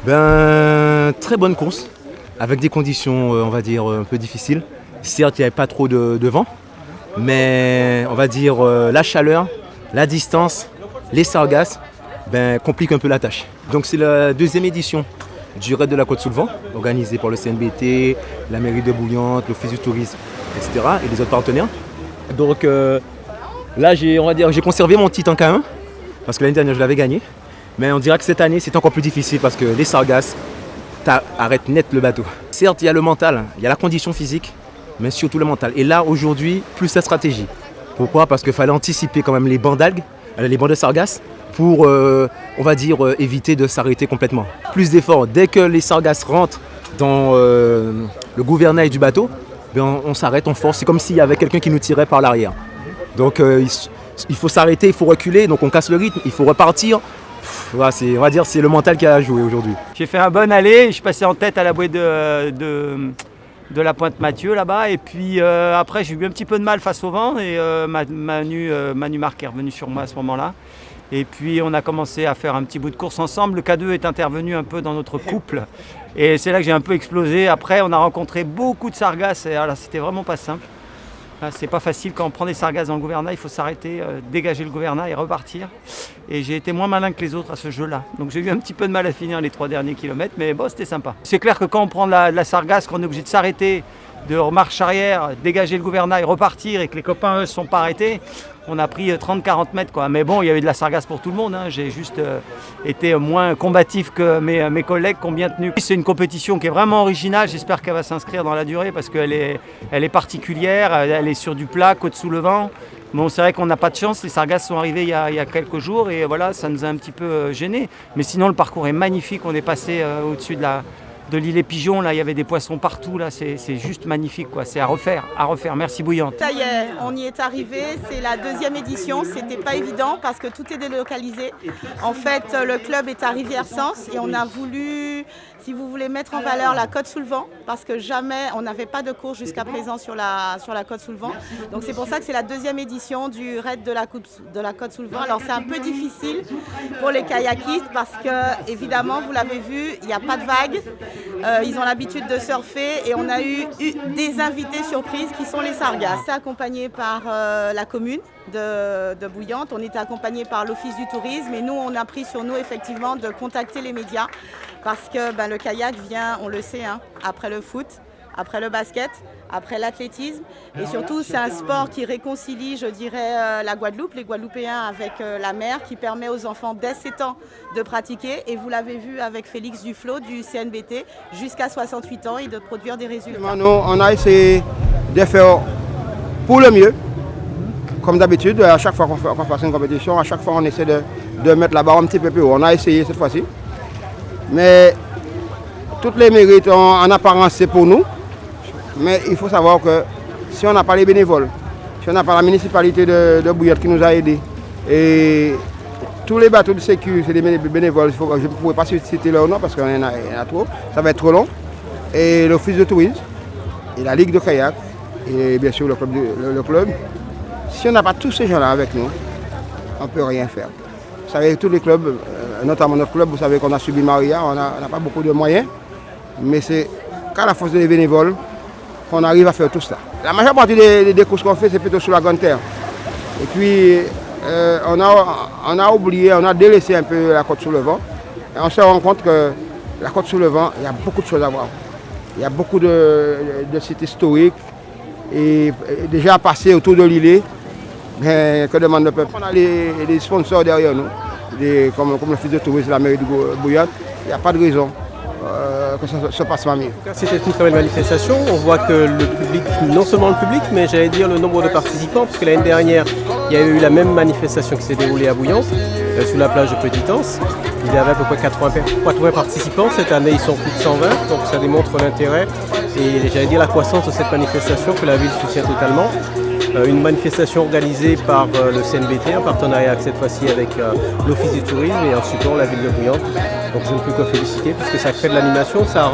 Très bonne course, avec des conditions, on va dire, un peu difficiles. Certes, il n'y avait pas trop de vent, mais on va dire la chaleur, la distance, les sargasses, compliquent un peu la tâche. Donc c'est la deuxième édition du Raid de la Côte sous le Vent, organisé par le CNBT, la mairie de Bouillante, l'Office du tourisme, etc. et les autres partenaires. Donc là, j'ai conservé mon titre en K1, parce que l'année dernière, je l'avais gagné. Mais on dirait que cette année, c'est encore plus difficile parce que les sargasses arrêtent net le bateau. Certes, il y a le mental, il y a la condition physique, mais surtout le mental. Et là, aujourd'hui, plus la stratégie. Pourquoi? Parce qu'il fallait anticiper quand même les bancs d'algues, les bancs de sargasses, pour, on va dire, éviter de s'arrêter complètement. Plus d'efforts. Dès que les sargasses rentrent dans le gouvernail du bateau, on s'arrête, on force. C'est comme s'il y avait quelqu'un qui nous tirait par l'arrière. Donc il faut s'arrêter, il faut reculer, donc on casse le rythme, il faut repartir. Voilà, on va dire c'est le mental qui a joué aujourd'hui. J'ai fait un bon aller, je suis passé en tête à la bouée de la Pointe Mathieu là-bas. Et puis après j'ai eu un petit peu de mal face au vent et Manu Marc est revenu sur moi à ce moment-là. Et puis on a commencé à faire un petit bout de course ensemble. Le K2 est intervenu un peu dans notre couple. Et c'est là que j'ai un peu explosé. Après on a rencontré beaucoup de sargasses et là c'était vraiment pas simple. C'est pas facile quand on prend des sargasses dans le gouvernail, il faut s'arrêter, dégager le gouvernail et repartir. Et j'ai été moins malin que les autres à ce jeu-là. Donc j'ai eu un petit peu de mal à finir les 3 derniers kilomètres, mais bon, c'était sympa. C'est clair que quand on prend de la sargasse, qu'on est obligé de s'arrêter, de marche arrière, dégager le gouvernail, repartir et que les copains eux ne sont pas arrêtés, on a pris 30-40 mètres quoi. Mais bon, il y avait de la sargasse pour tout le monde, hein. J'ai juste été moins combatif que mes collègues qui ont bien tenu. C'est une compétition qui est vraiment originale, j'espère qu'elle va s'inscrire dans la durée parce qu'elle est particulière, elle est sur du plat, côte sous le vent. Bon, c'est vrai qu'on n'a pas de chance, les sargasses sont arrivées il y a quelques jours et voilà, ça nous a un petit peu gênés. Mais sinon, le parcours est magnifique, on est passé au-dessus de l'île et Pigeons, là il y avait des poissons partout, là c'est juste magnifique quoi, c'est à refaire. Merci Bouillante. Ça y est, on y est arrivé, c'est la 2e édition, c'était pas évident parce que tout est délocalisé. En fait, le club est à Rivière-Sens et on a voulu, si vous voulez, mettre en valeur la Côte sous le Vent parce que jamais, on n'avait pas de course jusqu'à présent sur la Côte sous le Vent. Donc c'est pour ça que c'est la 2e édition du raid de la Côte sous le Vent. Alors c'est un peu difficile pour les kayakistes parce que, évidemment, vous l'avez vu, il n'y a pas de vagues. Ils ont l'habitude de surfer et on a eu des invités surprises qui sont les sargasses. On est accompagné par la commune de Bouillante, on était accompagné par l'Office du tourisme et nous on a pris sur nous effectivement de contacter les médias parce que le kayak vient, on le sait, hein, après le foot, après le basket, après l'athlétisme et surtout c'est un sport qui réconcilie, je dirais, la Guadeloupe, les Guadeloupéens avec la mer, qui permet aux enfants dès 7 ans de pratiquer et vous l'avez vu avec Félix Duflo du CNBT jusqu'à 68 ans et de produire des résultats. Nous, on a essayé de faire pour le mieux, comme d'habitude, à chaque fois qu'on fait une compétition, à chaque fois on essaie de mettre la barre un petit peu plus haut. On a essayé cette fois-ci, mais toutes les mérites en apparence c'est pour nous. Mais il faut savoir que si on n'a pas les bénévoles, si on n'a pas la municipalité de Bouillante qui nous a aidés, et tous les bateaux de sécu, c'est des bénévoles, je ne pourrais pas citer leur nom parce qu'il y en a trop, ça va être trop long, et l'office de tourisme, et la ligue de kayak, et bien sûr le club. Si on n'a pas tous ces gens-là avec nous, on ne peut rien faire. Vous savez, tous les clubs, notamment notre club, vous savez qu'on a subi Maria, on n'a pas beaucoup de moyens, mais c'est qu'à la force des bénévoles, qu'on arrive à faire tout cela. La majeure partie des courses qu'on fait, c'est plutôt sur la Grande Terre. Et puis, on a oublié, on a délaissé un peu la Côte sous le Vent. Et on se rend compte que la Côte sous le Vent, il y a beaucoup de choses à voir. Il y a beaucoup de sites historiques et déjà passés autour de l'îlet. Que demande le peuple? On a les sponsors derrière nous, comme l'Office de tourisme de la mairie de Bouillante. Il n'y a pas de raison que ça se passe pas mieux. C'était une très belle manifestation. On voit que le public, non seulement le public, mais j'allais dire le nombre de participants, parce que l'année dernière, il y a eu la même manifestation qui s'est déroulée à Bouillante, sur la plage de Petitance. Il y avait à peu près 80 participants. Cette année, ils sont plus de 120, donc ça démontre l'intérêt et j'allais dire la croissance de cette manifestation que la ville soutient totalement. une manifestation organisée par le CNBT en partenariat cette fois-ci avec l'Office du tourisme et en support la ville de Bouillante. Donc je ne peux que féliciter puisque ça crée de l'animation, ça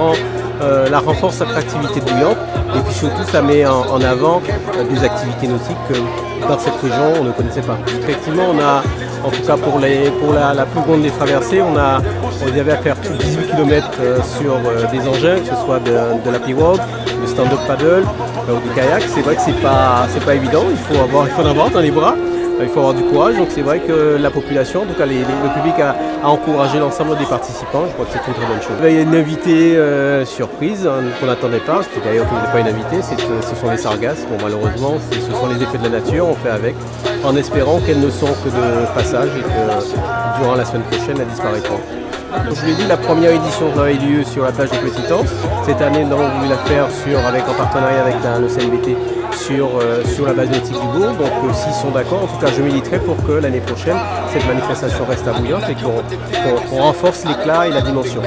renforce l'attractivité de Bouillante et puis surtout ça met en avant des activités nautiques que dans cette région on ne connaissait pas. Effectivement on a, en tout cas pour la plus grande des traversées, on y avait à faire 18 km sur des engins, que ce soit de la pirogue, de stand-up paddle ou du kayak. C'est vrai que c'est pas évident, il faut en avoir dans les bras. Il faut avoir du courage, donc c'est vrai que la population, en tout cas le public a encouragé l'ensemble des participants, je crois que c'est une très bonne chose. Il y a une invitée surprise qu'on n'attendait pas, ce qui d'ailleurs n'est pas une invitée, ce sont les sargasses. Bon, malheureusement, ce sont les effets de la nature, on fait avec, en espérant qu'elles ne sont que de passage et que durant la semaine prochaine, elles disparaîtront. Donc, je vous l'ai dit, la première édition a eu lieu sur la plage de Petite-Anse. Cette année, nous avons voulu la faire en partenariat avec le CNBT sur la base nautique du Bourg. Donc s'ils sont d'accord, en tout cas je militerai pour que l'année prochaine, cette manifestation reste à Bouillante et qu'on renforce l'éclat et la dimension.